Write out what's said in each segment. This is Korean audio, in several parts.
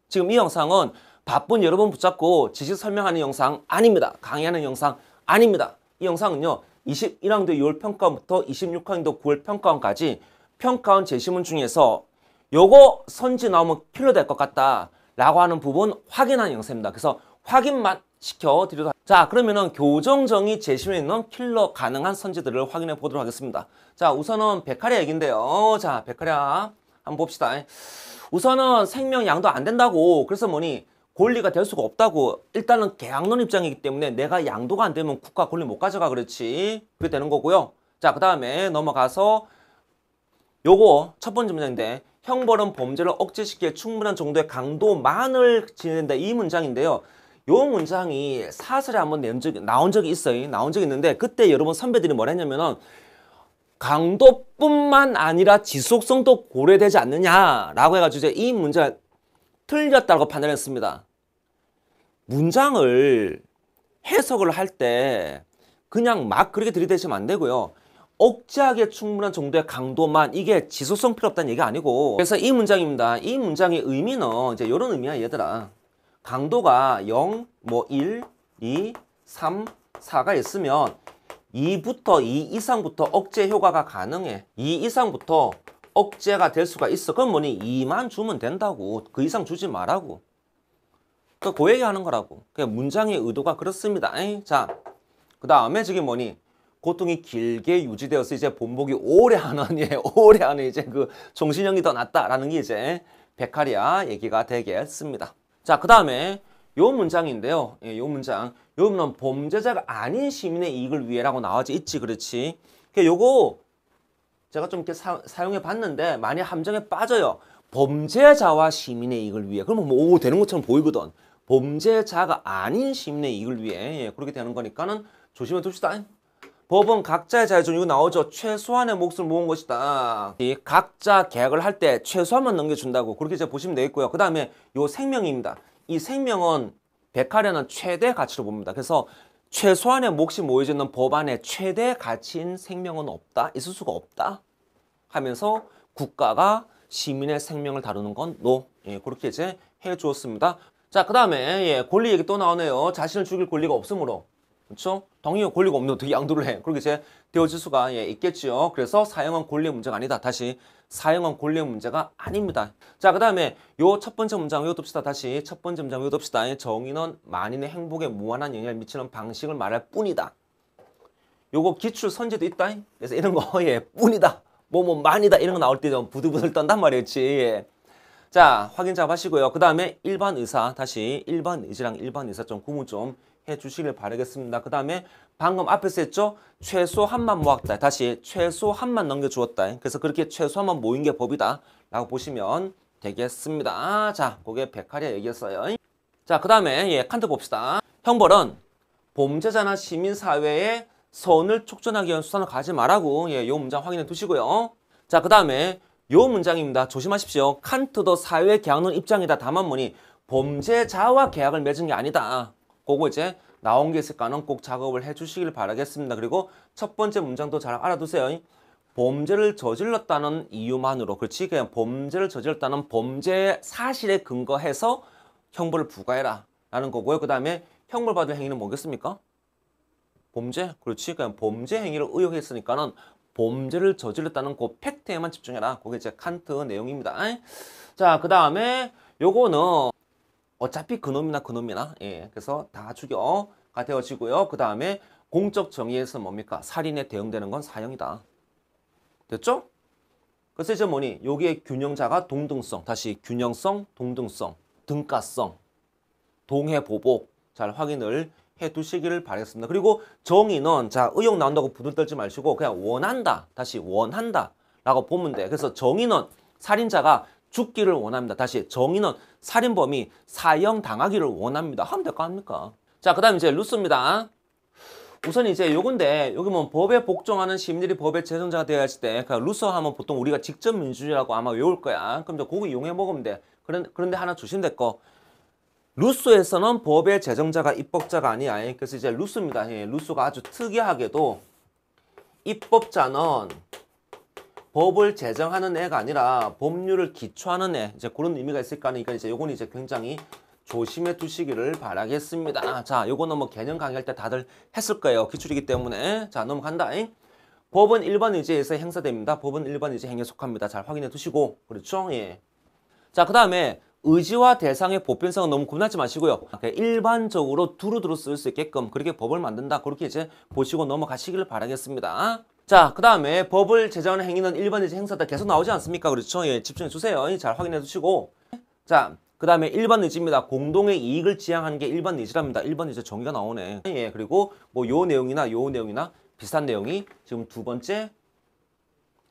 지금 이 영상은 바쁜 여러분 붙잡고 지식 설명하는 영상 아닙니다. 강의하는 영상 아닙니다. 이 영상은요. 21학년도 6월 평가원부터 26학년도 9월 평가원까지 평가원 제시문 중에서 요거 선지 나오면 킬러 될 것 같다 라고 하는 부분 확인하는 영상입니다. 그래서 확인만 시켜드리도록 하겠습니다. 자, 그러면은 교정정의 제시문에 있는 킬러 가능한 선지들을 확인해 보도록 하겠습니다. 자, 우선은 베카리아 얘기인데요. 자, 베카리아 한번 봅시다. 우선은 생명 양도 안 된다고, 그래서 뭐니 권리가 될 수가 없다고. 일단은 계약론 입장이기 때문에 내가 양도가 안 되면 국가 권리 못 가져가, 그렇지. 그게 되는 거고요. 자, 그 다음에 넘어가서 요거 첫 번째 문장인데, 형벌은 범죄를 억제시키기에 충분한 정도의 강도만을 지닌다, 이 문장인데요. 요 문장이 사설에 한번 나온 적이 있어요. 나온 적이 있는데, 그때 여러분 선배들이 뭐라 했냐면은 강도뿐만 아니라 지속성도 고려되지 않느냐라고 해가지고 이제 이 문장을 틀렸다고 판단했습니다. 문장을 해석을 할 때 그냥 막 그렇게 들이대시면 안 되고요. 억제하기에 충분한 정도의 강도만, 이게 지속성 필요 없다는 얘기가 아니고, 그래서 이 문장입니다. 이 문장의 의미는 이제 이런 의미야, 얘들아. 강도가 0, 1, 2, 3, 4가 있으면 2부터 2 이상부터 억제 효과가 가능해. 2 이상부터 억제가 될 수가 있어. 그럼 뭐니? 2만 주면 된다고. 그 이상 주지 말라고. 그 얘기 하는 거라고. 문장의 의도가 그렇습니다. 자, 그 다음에 저게 뭐니? 고통이 길게 유지되어서 이제 본보기 오래 하는, 오래 하는 이제 그 종신형이 더 낫다라는 게 이제 베카리아 얘기가 되겠습니다. 자, 그 다음에 요 문장인데요. 요 문장. 요는 범죄자가 아닌 시민의 이익을 위해라고 나와져 있지, 그렇지? 요거 제가 좀 이렇게 사용해 봤는데 많이 함정에 빠져요. 범죄자와 시민의 이익을 위해. 그러면 뭐 되는 것처럼 보이거든. 범죄자가 아닌 시민의 이익을 위해. 그렇게 되는 거니까는 조심해 둡시다. 법은 각자의 자유존, 이거 나오죠. 최소한의 몫을 모은 것이다. 이 각자 계약을 할 때 최소한만 넘겨준다고, 그렇게 이제 보시면 되겠고요. 그 다음에 요 생명입니다. 이 생명은 베카리아는 최대 가치로 봅니다. 그래서 최소한의 몫이 모여지는 법안에 최대 가치인 생명은 없다, 있을 수가 없다 하면서 국가가 시민의 생명을 다루는 건 노. 그렇게 이제 해 주었습니다. 자, 그 다음에 권리 얘기 또 나오네요. 자신을 죽일 권리가 없으므로. 그렇죠? 당연히 권리가 없는데 어떻게 양도를 해? 그렇게 이제 되어질 수가 있겠죠. 그래서 사형은 권리의 문제가 아니다. 다시 사형은 권리의 문제가 아닙니다. 자, 그 다음에 요 첫 번째 문장 외워둡시다. 다시 첫 번째 문장 외워둡시다. 정의는 만인의 행복에 무한한 영향을 미치는 방식을 말할 뿐이다. 요거 기출 선제도 있다. 그래서 이런 거 뿐이다. 만이다 이런 거 나올 때 좀 부들부들 떤단 말이었지. 자, 확인 잘 하시고요. 그 다음에 일반 의사, 다시 일반 의지랑 일반 의사 좀 구분 좀 해주시길 바라겠습니다. 그 다음에 방금 앞에서 했죠? 최소한만 모았다. 다시 최소한만 넘겨주었다. 그래서 그렇게 최소한만 모인 게 법이다 라고 보시면 되겠습니다. 자, 그게 베카리아 얘기였어요. 자, 그 다음에 칸트 봅시다. 형벌은 범죄자나 시민사회의 선을 촉진하기 위한 수단을 가지 말라고. 요 문장 확인해 두시고요. 자, 그 다음에 요 문장입니다. 조심하십시오. 칸트도 사회 계약론 입장이다. 다만 뭐니 범죄자와 계약을 맺은 게 아니다. 그거 이제 나온 게 있을까는 꼭 작업을 해주시길 바라겠습니다. 그리고 첫 번째 문장도 잘 알아두세요. 범죄를 저질렀다는 이유만으로, 그렇지? 그냥 범죄를 저질렀다는 범죄 사실에 근거해서 형벌을 부과해라 라는 거고요. 그 다음에 형벌 받을 행위는 뭐겠습니까? 범죄? 그렇지? 그냥 범죄 행위를 의혹했으니까는 범죄를 저질렀다는 그 팩트에만 집중해라. 그게 이제 칸트 내용입니다. 자, 그 다음에 요거는 어차피 그놈이나 그래서 다 죽여가 되어지고요. 그 다음에 공적 정의에서 뭡니까? 살인에 대응되는 건 사형이다. 됐죠? 그래서 이제 뭐니? 여기에 균형자가 동등성, 다시 균형성, 동등성, 등가성, 동해보복 잘 확인을 해 두시기를 바라겠습니다. 그리고 정의는 자, 의혹 나온다고 부들 떨지 마시고 그냥 원한다, 다시 원한다 라고 보면 돼. 그래서 정의는 살인자가 죽기를 원합니다. 다시 정의는 살인범이 사형 당하기를 원합니다. 하면 될 거 아닙니까? 자, 그 다음 이제 루스입니다. 우선 이제 요건데, 여기 뭐 법에 복종하는 시민들이 법의 제정자가 되어야 할 때, 그러니까 루스 하면 보통 우리가 직접 민주주의라고 아마 외울 거야. 그럼 이제 그거 이용해 먹으면 돼. 그런데 하나 조심될 거. 루스에서는 법의 제정자가 입법자가 아니야. 그래서 이제 루스입니다. 루스가 아주 특이하게도 입법자는 법을 제정하는 애가 아니라 법률을 기초하는 애, 이제 그런 의미가 있을 거니까 이제 요건 이제 굉장히 조심해 두시기를 바라겠습니다. 자, 요거는 뭐 개념 강의할 때 다들 했을 거예요. 기출이기 때문에. 자, 넘어간다. 법은 1번 의제에서 행사됩니다. 법은 1번 의제 행위에 속합니다. 잘 확인해 두시고. 그렇죠? 예. 자, 그 다음에 의지와 대상의 보편성은 너무 구분하지 마시고요. 일반적으로 두루두루 쓸 수 있게끔 그렇게 법을 만든다. 그렇게 이제 보시고 넘어가시기를 바라겠습니다. 자, 그 다음에 법을 제정하는 행위는 1번 의제 행사다. 계속 나오지 않습니까? 그렇죠? 예, 집중해 주세요. 잘 확인해 두시고. 자, 그 다음에 1번 의지입니다. 공동의 이익을 지향하는 게 1번 의지랍니다. 1번 의지 정의가 나오네. 예, 그리고 뭐 요 내용이나 비슷한 내용이 지금 두 번째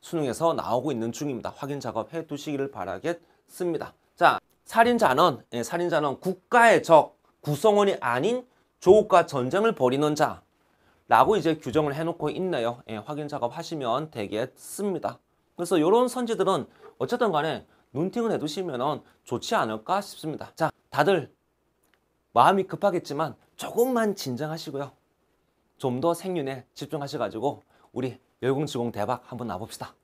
수능에서 나오고 있는 중입니다. 확인 작업 해 두시기를 바라겠습니다. 자, 살인자는 국가의 적, 구성원이 아닌 조국과 전쟁을 벌이는 자라고 이제 규정을 해놓고 있네요. 예, 확인 작업 하시면 되겠습니다. 그래서 이런 선지들은 어쨌든 간에 눈팅을 해두시면 좋지 않을까 싶습니다. 자, 다들 마음이 급하겠지만 조금만 진정하시고요. 좀 더 생윤에 집중하셔가지고 우리 열공지공 대박 한번 나봅시다.